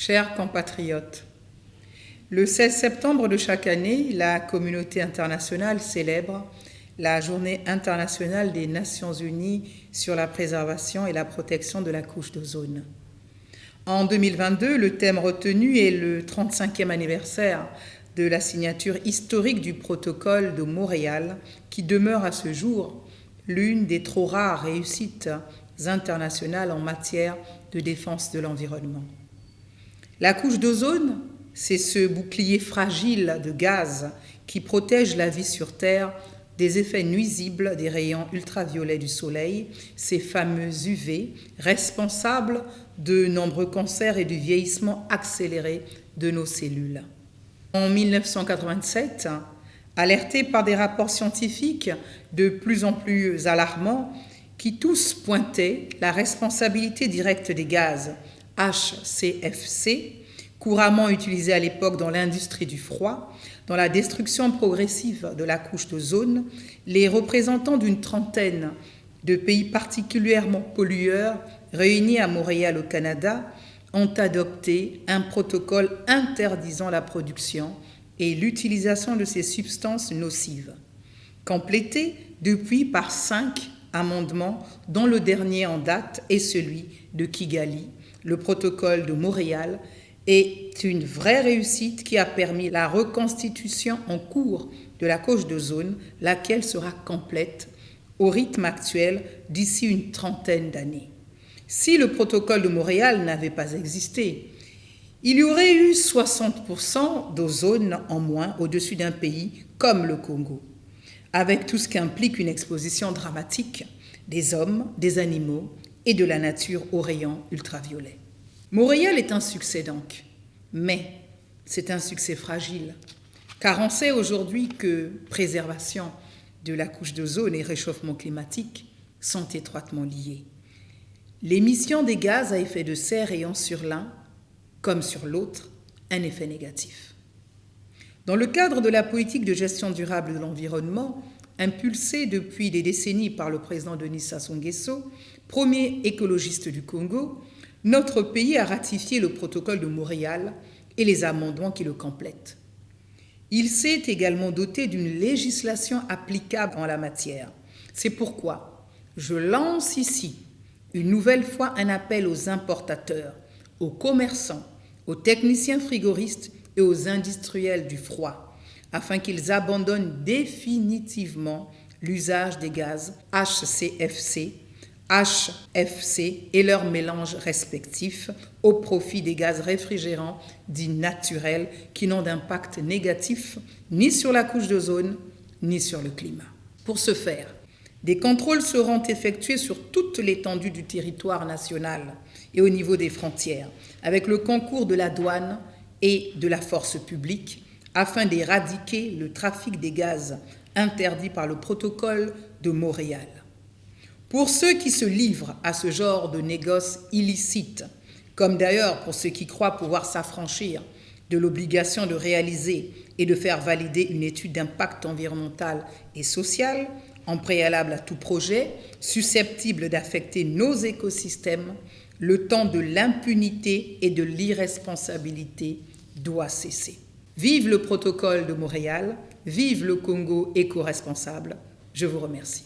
Chers compatriotes, le 16 septembre de chaque année, la communauté internationale célèbre la Journée internationale des Nations Unies sur la préservation et la protection de la couche d'ozone. En 2022, le thème retenu est le 35e anniversaire de la signature historique du protocole de Montréal, qui demeure à ce jour l'une des trop rares réussites internationales en matière de défense de l'environnement. La couche d'ozone, c'est ce bouclier fragile de gaz qui protège la vie sur Terre des effets nuisibles des rayons ultraviolets du soleil, ces fameux UV, responsables de nombreux cancers et du vieillissement accéléré de nos cellules. En 1987, alertés par des rapports scientifiques de plus en plus alarmants qui tous pointaient la responsabilité directe des gaz HCFC, couramment utilisés à l'époque dans l'industrie du froid, dans la destruction progressive de la couche d'ozone, les représentants d'une trentaine de pays particulièrement pollueurs réunis à Montréal au Canada ont adopté un protocole interdisant la production et l'utilisation de ces substances nocives, complété depuis par 5 amendements dont le dernier en date est celui de Kigali. Le protocole de Montréal est une vraie réussite qui a permis la reconstitution en cours de la couche d'ozone, laquelle sera complète au rythme actuel d'ici une trentaine d'années. Si le protocole de Montréal n'avait pas existé, il y aurait eu 60% d'ozone en moins au-dessus d'un pays comme le Congo, avec tout ce qu'implique une exposition dramatique des hommes, des animaux et de la nature aux rayons ultraviolets. Montréal est un succès donc, mais c'est un succès fragile, car on sait aujourd'hui que préservation de la couche d'ozone et réchauffement climatique sont étroitement liés. L'émission des gaz à effet de serre ayant sur l'un, comme sur l'autre, un effet négatif. Dans le cadre de la politique de gestion durable de l'environnement, impulsée depuis des décennies par le président Denis Sassou Nguesso, premier écologiste du Congo, notre pays a ratifié le protocole de Montréal et les amendements qui le complètent. Il s'est également doté d'une législation applicable en la matière. C'est pourquoi je lance ici une nouvelle fois un appel aux importateurs, aux commerçants, aux techniciens frigoristes et aux industriels du froid, afin qu'ils abandonnent définitivement l'usage des gaz HCFC, HFC et leurs mélanges respectifs au profit des gaz réfrigérants dits naturels qui n'ont d'impact négatif ni sur la couche d'ozone ni sur le climat. Pour ce faire, des contrôles seront effectués sur toute l'étendue du territoire national et au niveau des frontières, avec le concours de la douane et de la force publique, afin d'éradiquer le trafic des gaz interdit par le protocole de Montréal. Pour ceux qui se livrent à ce genre de négoce illicite, comme d'ailleurs pour ceux qui croient pouvoir s'affranchir de l'obligation de réaliser et de faire valider une étude d'impact environnemental et social en préalable à tout projet susceptible d'affecter nos écosystèmes, le temps de l'impunité et de l'irresponsabilité doit cesser. Vive le protocole de Montréal, vive le Congo éco-responsable. Je vous remercie.